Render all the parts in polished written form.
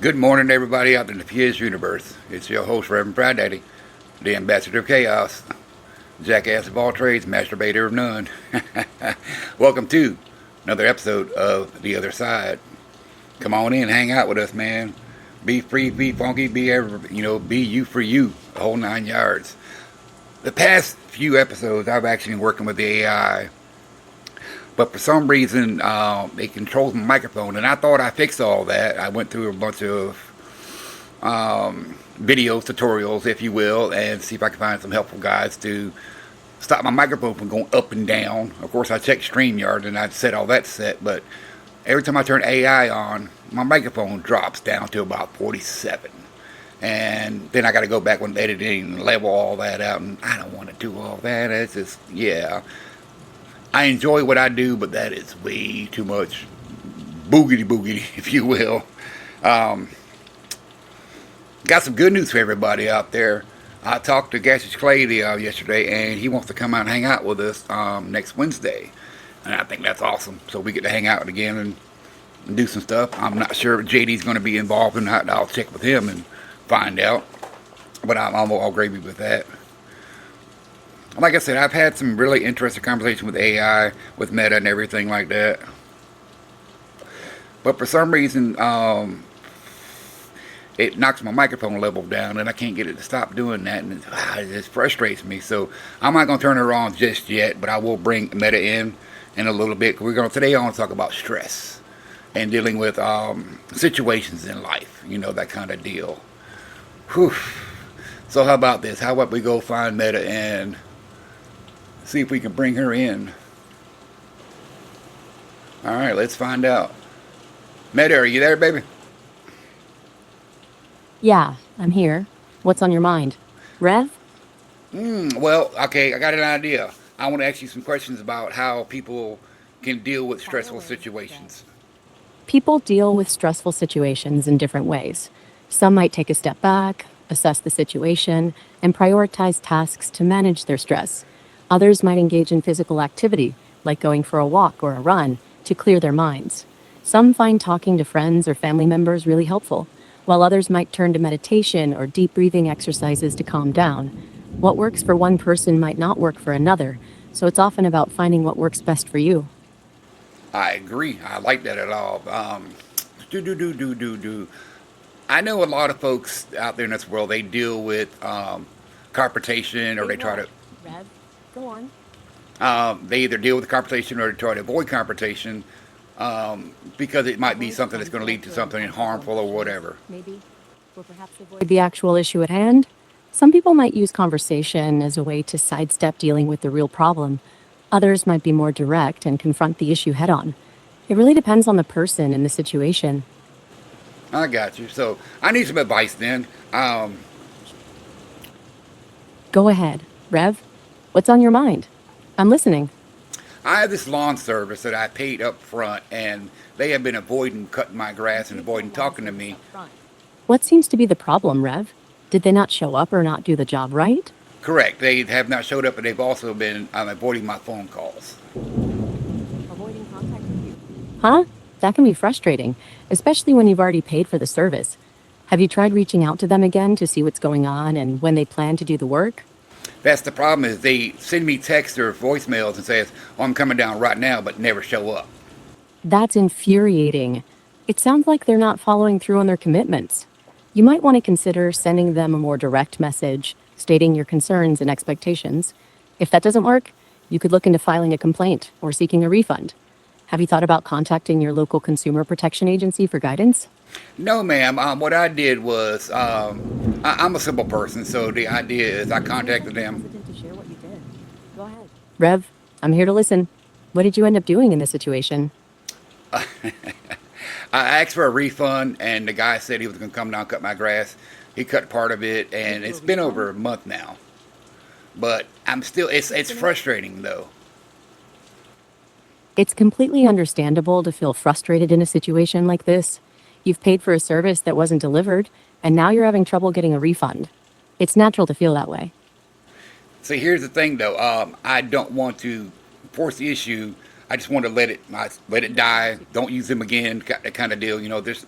Good morning, everybody out in the Fizz universe. It's your host, Reverend Pride Daddy, the ambassador of chaos, jackass of all trades, masturbator of none. Welcome to another episode of The Other Side. Come on in, hang out with us, man. Be free, be funky, be you for you, the whole 9 yards. The past few episodes, I've actually been working with the AI, but for some reason, it controls my microphone, and I thought I fixed all that. I went through a bunch of videos, tutorials, if you will, and see if I can find some helpful guides to stop my microphone from going up and down. Of course, I checked StreamYard and I set all that set, but every time I turn AI on, my microphone drops down to about 47. And then I got to go back when editing and level all that out, and I don't want to do all that. It's just, yeah. I enjoy what I do, but that is way too much boogity boogity, if you will. Um, Got some good news for everybody out there. I talked to Gaseous Clay yesterday, and he wants to come out and hang out with us next Wednesday. And I think that's awesome. So we get to hang out again and do some stuff. I'm not sure if JD's going to be involved or not. I'll check with him and find out. But I'm all gravy with that. Like I said, I've had some really interesting conversations with AI, with Meta and everything like that. But for some reason, it knocks my microphone level down, and I can't get it to stop doing that, and it just frustrates me. So I'm not going to turn it on just yet, but I will bring Meta in a little bit. Today I want to talk about stress and dealing with situations in life, that kind of deal. Whew. So how about this? How about we go find Meta and see if we can bring her in? All right, let's find out. Meta, are you there, baby? Yeah, I'm here. What's on your mind? Rev? Well, okay, I got an idea. I want to ask you some questions about how people can deal with stressful situations. People deal with stressful situations in different ways. Some might take a step back, assess the situation, and prioritize tasks to manage their stress. Others might engage in physical activity, like going for a walk or a run, to clear their minds. Some find talking to friends or family members really helpful, while others might turn to meditation or deep breathing exercises to calm down. What works for one person might not work for another, so it's often about finding what works best for you. I agree. I like that at all. Do do do do do do. I know a lot of folks out there in this world. They deal with confrontation, or Wait, they try what? to. Rev, go on. They either deal with confrontation or they try to avoid confrontation because it might be Avoid something that's going to lead conflict to or something uncomfortable harmful or emotions, whatever. maybe? Or perhaps avoid the actual issue at hand? Some people might use conversation as a way to sidestep dealing with the real problem. Others might be more direct and confront the issue head on. It really depends on the person and the situation. I got you. So I need some advice then. Go ahead. Rev, what's on your mind? I'm listening. I have this lawn service that I paid up front, and they have been avoiding cutting my grass and avoiding talking to me. What seems to be the problem, Rev? Did they not show up or not do the job right? Correct. They have not showed up, but they've also been avoiding my phone calls. Avoiding contact with you. Huh? That can be frustrating, especially when you've already paid for the service. Have you tried reaching out to them again to see what's going on and when they plan to do the work? That's the problem is they send me texts or voicemails and says, "Oh, I'm coming down right now," but never show up. That's infuriating. It sounds like they're not following through on their commitments. You might want to consider sending them a more direct message, stating your concerns and expectations. If that doesn't work, you could look into filing a complaint or seeking a refund. Have you thought about contacting your local consumer protection agency for guidance? No, ma'am. What I did was I'm a simple person, so the idea is I You seem contacted like you're them. hesitant to share what you did. Go ahead. Rev, I'm here to listen. What did you end up doing in this situation? I asked for a refund, and the guy said he was going to come down and cut my grass. He cut part of it, Give and you a it's been over refund? a month now. But I'm still, it's frustrating though. It's completely understandable to feel frustrated in a situation like this. You've paid for a service that wasn't delivered, and now you're having trouble getting a refund. It's natural to feel that way. See, here's the thing though. I don't want to force the issue. I just want to let it die. Don't use them again. That kind of deal. There's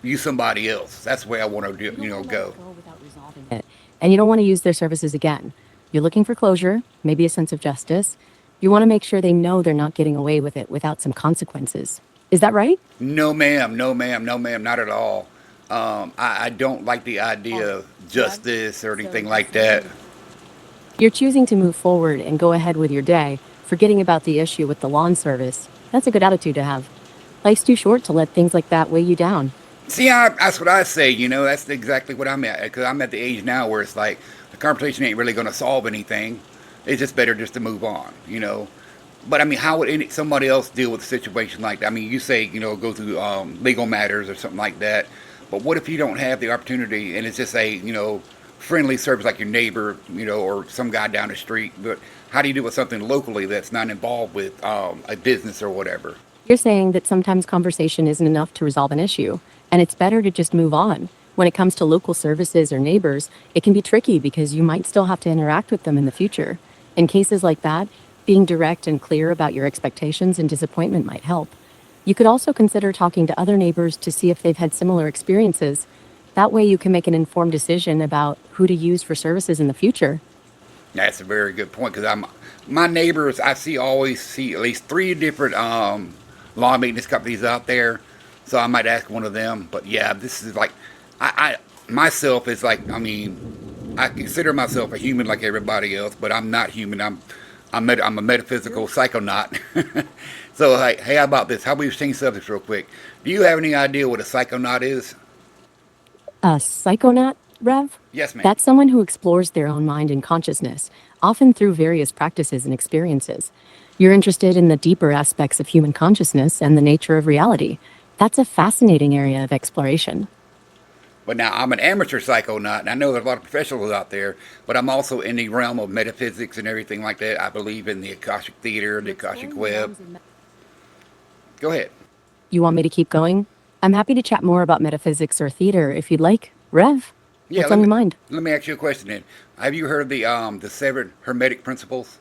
use somebody else. That's the way I want to You do, don't want to let go. it go without resolving it. And you don't want to use their services again. You're looking for closure, maybe a sense of justice. You want to make sure they know they're not getting away with it without some consequences. Is that right? No, ma'am. No, ma'am. No, ma'am. Not at all. I don't like the idea of justice or anything like that. You're choosing to move forward and go ahead with your day, forgetting about the issue with the lawn service. That's a good attitude to have. Life's too short to let things like that weigh you down. See, that's what I say. That's exactly what I'm at. Because I'm at the age now where it's like the conversation ain't really going to solve anything. It's just better just to move on. But I mean, how would somebody else deal with a situation like that? I mean, you say, go through legal matters or something like that. But what if you don't have the opportunity and it's just a friendly service like your neighbor, or some guy down the street? But how do you do with something locally that's not involved with a business or whatever? You're saying that sometimes conversation isn't enough to resolve an issue, and it's better to just move on. When it comes to local services or neighbors, it can be tricky because you might still have to interact with them in the future. In cases like that, being direct and clear about your expectations and disappointment might help. You could also consider talking to other neighbors to see if they've had similar experiences. That way, you can make an informed decision about who to use for services in the future. That's a very good point because my neighbors. Always see at least three different lawn maintenance companies out there, so I might ask one of them. But yeah, this is like I myself is like I consider myself a human like everybody else, but I'm not human. I'm a metaphysical psychonaut. So hey, how about this? How about we change subjects real quick? Do you have any idea what a psychonaut is? A psychonaut, Rev? Yes, ma'am. That's someone who explores their own mind and consciousness, often through various practices and experiences. You're interested in the deeper aspects of human consciousness and the nature of reality. That's a fascinating area of exploration. But now I'm an amateur psychonaut, and I know there's a lot of professionals out there, but I'm also in the realm of metaphysics and everything like that. I believe in the Akashic Theater, the Akashic Web. Go ahead. You want me to keep going? I'm happy to chat more about metaphysics or theater if you'd like. Rev, Yeah, what's on your mind? let me ask you a question then. Have you heard of the seven Hermetic principles?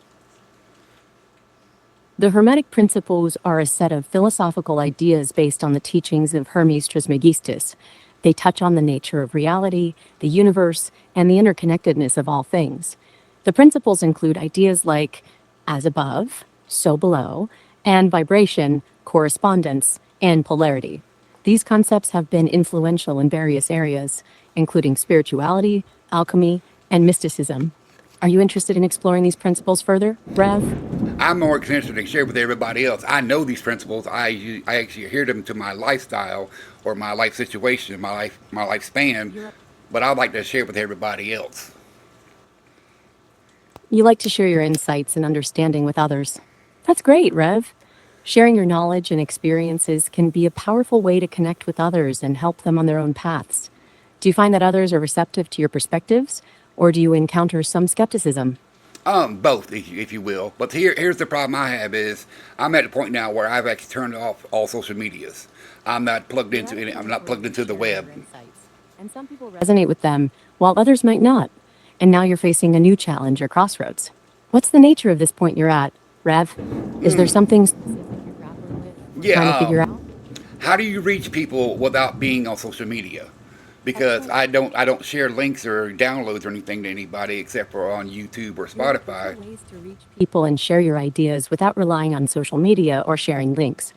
The Hermetic principles are a set of philosophical ideas based on the teachings of Hermes Trismegistus. They touch on the nature of reality, the universe, and the interconnectedness of all things. The principles include ideas like as above, so below, and vibration, correspondence, and polarity. These concepts have been influential in various areas, including spirituality, alchemy, and mysticism. Are you interested in exploring these principles further, Rev? I'm more interested to share with everybody else. I know these principles. I actually adhere them to my lifestyle or my life situation, my lifespan. But I'd like to share with everybody else. You like to share your insights and understanding with others. That's great, Rev. Sharing your knowledge and experiences can be a powerful way to connect with others and help them on their own paths. Do you find that others are receptive to your perspectives, or do you encounter some skepticism? Both, if you will. But here's the problem I have is I'm at a point now where I've actually turned off all social medias. I'm not plugged into any. I'm not plugged into the web. And some people resonate with them, while others might not. And now you're facing a new challenge or crossroads. What's the nature of this point you're at, Rev? Is there something specific you're grappling with or Yeah. trying to figure out? How do you reach people without being on social media? Because I don't share links or downloads or anything to anybody except for on YouTube or You're looking for Spotify. ways to reach people and share your ideas without relying on social media or sharing links.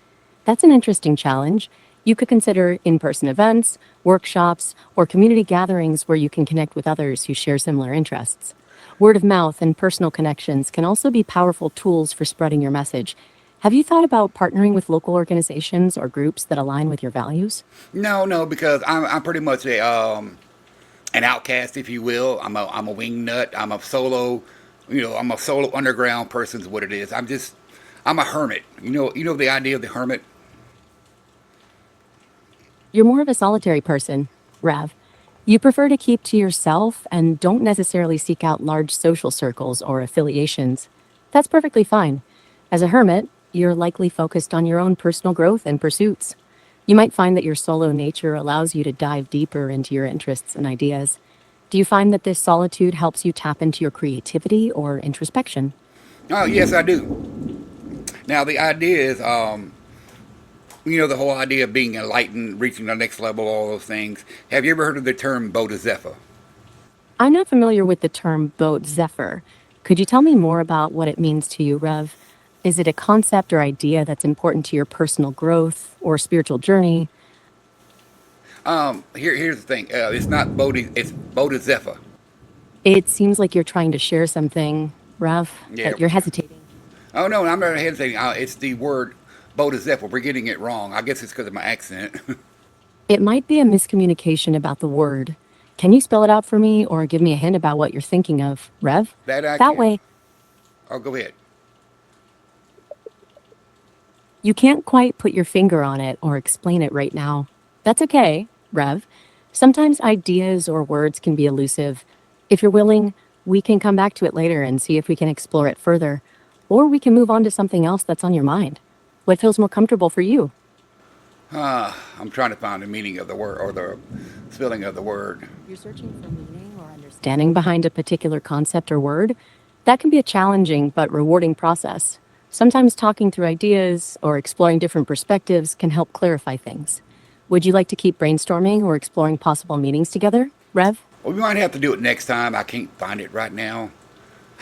That's an interesting challenge. You could consider in person events, workshops, or community gatherings where you can connect with others who share similar interests. Word of mouth and personal connections can also be powerful tools for spreading your message. Have you thought about partnering with local organizations or groups that align with your values? No, no, because I'm pretty much a an outcast, if you will. I'm a wing nut. I'm a solo underground person is what it is. I'm a hermit. You know the idea of the hermit. You're more of a solitary person, Rav. You prefer to keep to yourself and don't necessarily seek out large social circles or affiliations. That's perfectly fine. As a hermit, you're likely focused on your own personal growth and pursuits. You might find that your solo nature allows you to dive deeper into your interests and ideas. Do you find that this solitude helps you tap into your creativity or introspection? Oh yes, I do. Now the idea is The whole idea of being enlightened, reaching the next level, all those things. Have you ever heard of the term Bodhisattva? I'm not familiar with the term boat zephyr. Could you tell me more about what it means to you, Rev? Is it a concept or idea that's important to your personal growth or spiritual journey? Here's the thing. It's not Bodhi. It's Bodhisattva. It seems like you're trying to share something, Rev, Yeah. but you're hesitating. Oh no, I'm not hesitating. It's the word Bodhisattva. We're getting it wrong. I guess it's because of my accent. It might be a miscommunication about the word. Can you spell it out for me or give me a hint about what you're thinking of, Rev? That I That can. way, Oh, go ahead. you can't quite put your finger on it or explain it right now. That's okay, Rev. Sometimes ideas or words can be elusive. If you're willing, we can come back to it later and see if we can explore it further. Or we can move on to something else that's on your mind. What feels more comfortable for you? I'm trying to find the meaning of the word or the spelling of the word. You're searching for meaning or understanding behind a particular concept or word? That can be a challenging but rewarding process. Sometimes talking through ideas or exploring different perspectives can help clarify things. Would you like to keep brainstorming or exploring possible meanings together, Rev? Well, we might have to do it next time. I can't find it right now.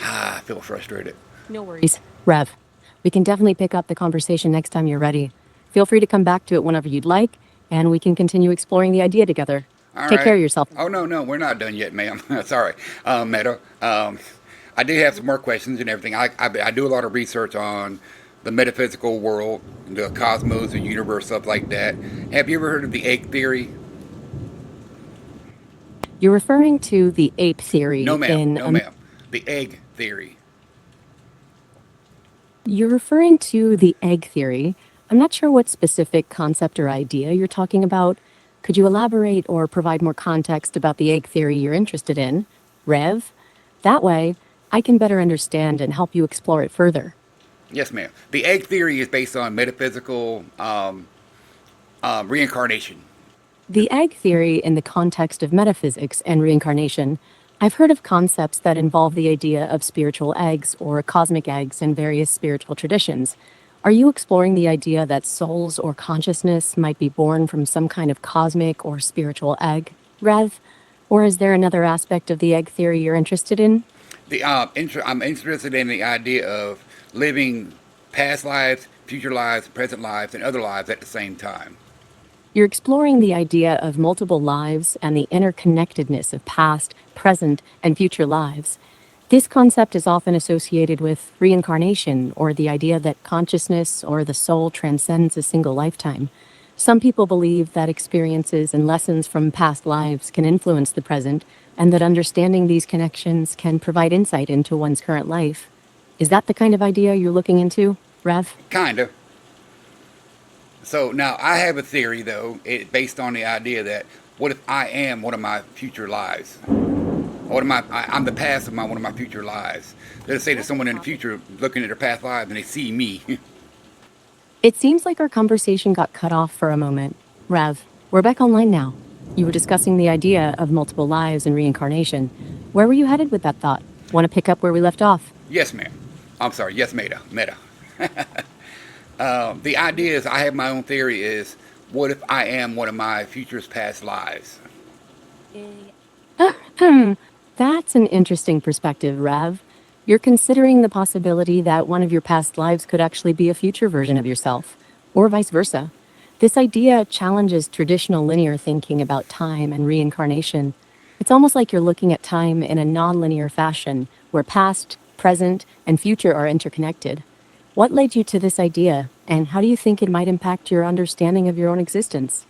I feel frustrated. No worries. Rev, we can definitely pick up the conversation next time you're ready. Feel free to come back to it whenever you'd like, and we can continue exploring the idea together. All Take care right. of yourself. Oh no, no, we're not done yet, ma'am. Sorry, Meta. I do have some more questions and everything. I do a lot of research on the metaphysical world, the cosmos, the universe, stuff like that. Have you ever heard of the egg theory? You're referring to the ape No, theory ma'am. in No, ma'am. The egg theory. You're referring to the egg theory. I'm not sure what specific concept or idea you're talking about. Could you elaborate or provide more context about the egg theory you're interested in, Rev? That way, I can better understand and help you explore it further. Yes, ma'am. The egg theory is based on metaphysical reincarnation. The egg theory, in the context of metaphysics and reincarnation, I've heard of concepts that involve the idea of spiritual eggs or cosmic eggs in various spiritual traditions. Are you exploring the idea that souls or consciousness might be born from some kind of cosmic or spiritual egg, Rev? Or is there another aspect of the egg theory you're interested in? I'm interested in the idea of living past lives, future lives, present lives, and other lives at the same time. You're exploring the idea of multiple lives and the interconnectedness of past, present, and future lives. This concept is often associated with reincarnation or the idea that consciousness or the soul transcends a single lifetime. Some people believe that experiences and lessons from past lives can influence the present, and that understanding these connections can provide insight into one's current life. Is that the kind of idea you're looking into, Rev? Kinda. So now I have a theory, though, based on the idea that what if I am one of my future lives? What am I'm the past of one of my future lives. Let's say that someone in the future looking at their past lives and they see me. It seems like our conversation got cut off for a moment. Rev, we're back online now. You were discussing the idea of multiple lives and reincarnation. Where were you headed with that thought? Want to pick up where we left off? Yes, ma'am. I'm sorry. Yes, Meta. Meta. The idea is I have my own theory is what if I am one of my future's past lives? That's an interesting perspective, Rev. You're considering the possibility that one of your past lives could actually be a future version of yourself, or vice versa. This idea challenges traditional linear thinking about time and reincarnation. It's almost like you're looking at time in a non-linear fashion, where past, present, and future are interconnected. What led you to this idea, and how do you think it might impact your understanding of your own existence?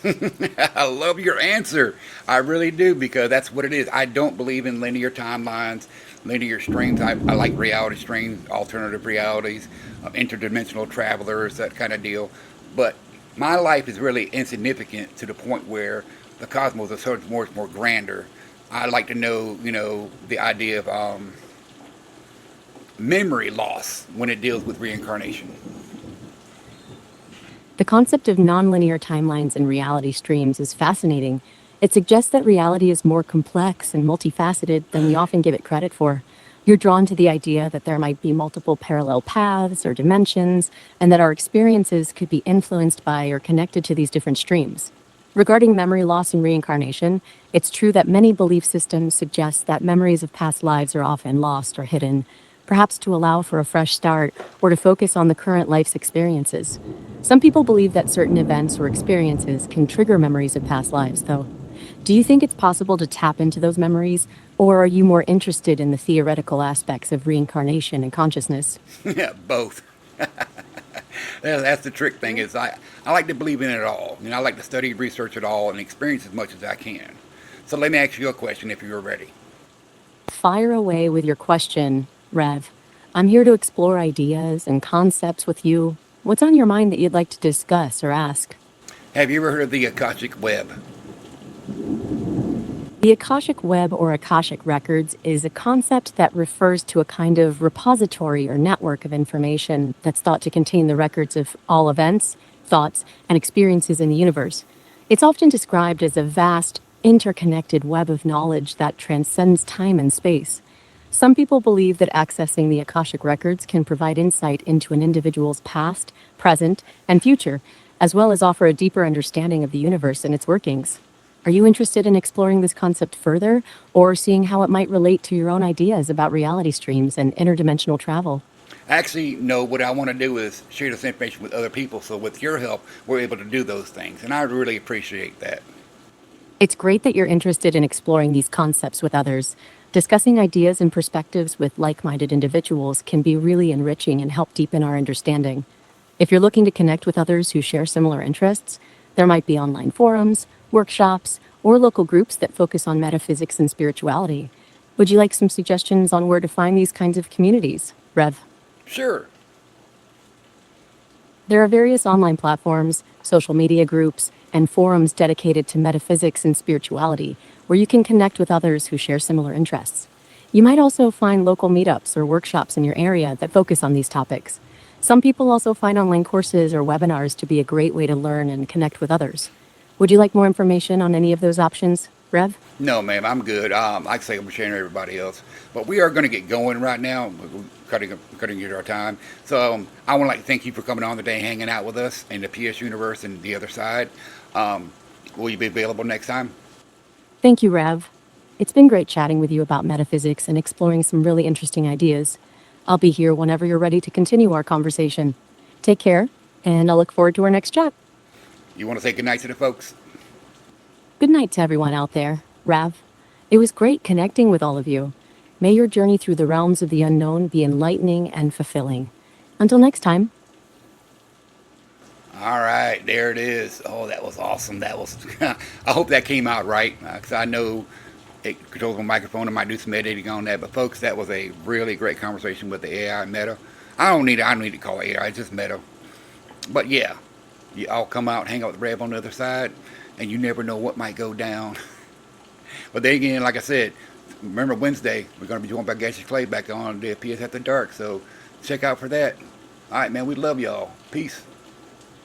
I love your answer. I really do because that's what it is. I don't believe in linear timelines, linear streams. I like reality streams, alternative realities, interdimensional travelers, that kind of deal. But my life is really insignificant to the point where the cosmos is so much more grander. I like to know, the idea of memory loss when it deals with reincarnation. The concept of nonlinear timelines and reality streams is fascinating. It suggests that reality is more complex and multifaceted than we often give it credit for. You're drawn to the idea that there might be multiple parallel paths or dimensions, and that our experiences could be influenced by or connected to these different streams. Regarding memory loss and reincarnation, it's true that many belief systems suggest that memories of past lives are often lost or hidden, perhaps to allow for a fresh start or to focus on the current life's experiences. Some people believe that certain events or experiences can trigger memories of past lives, though. Do you think it's possible to tap into those memories, or are you more interested in the theoretical aspects of reincarnation and consciousness? Yeah, both. That's the trick thing is I like to believe in it all. I like to study, research it all, and experience as much as I can. So let me ask you a question if you're ready. Fire away with your question, Rev. I'm here to explore ideas and concepts with you. What's on your mind that you'd like to discuss or ask? Have you ever heard of the Akashic Web? The Akashic Web or Akashic Records is a concept that refers to a kind of repository or network of information that's thought to contain the records of all events, thoughts, and experiences in the universe. It's often described as a vast, interconnected web of knowledge that transcends time and space. Some people believe that accessing the Akashic Records can provide insight into an individual's past, present, and future, as well as offer a deeper understanding of the universe and its workings. Are you interested in exploring this concept further, or seeing how it might relate to your own ideas about reality streams and interdimensional travel? Actually, no, what I want to do is share this information with other people, so with your help, we're able to do those things, and I really appreciate that. It's great that you're interested in exploring these concepts with others. Discussing ideas and perspectives with like minded individuals can be really enriching and help deepen our understanding. If you're looking to connect with others who share similar interests, there might be online forums, workshops, or local groups that focus on metaphysics and spirituality. Would you like some suggestions on where to find these kinds of communities, Rev? Sure. There are various online platforms, social media groups, and forums dedicated to metaphysics and spirituality, where you can connect with others who share similar interests. You might also find local meetups or workshops in your area that focus on these topics. Some people also find online courses or webinars to be a great way to learn and connect with others. Would you like more information on any of those options, Rev? No, ma'am, I'm good. Like I say, I'm sharing with everybody else. But we are going to get going right now. We're cutting into our time. So I want to thank you for coming on today, hanging out with us in the PS universe and the other side. Um, will you be available next time? Thank you, Rev. It's been great chatting with you about metaphysics and exploring some really interesting ideas. I'll be here whenever you're ready to continue our conversation. Take care, and I'll look forward to our next chat. You want to say goodnight to the folks? Good night to everyone out there, Rav. It was great connecting with all of you. May your journey through the realms of the unknown be enlightening and fulfilling. Until next time. All right, there it is. Oh, that was awesome. That was. I hope that came out right, because I know it controls my microphone. I might do some editing on that. But folks, that was a really great conversation with the AI Meta. I don't need to call it AI. It's just Meta. But yeah, you all come out, hang out with Rev on the other side, and you never know what might go down. But then again, like I said, remember Wednesday we're going to be joined by Gaseous Clay back on the PS After Dark. So check out for that. All right, man. We love y'all. Peace.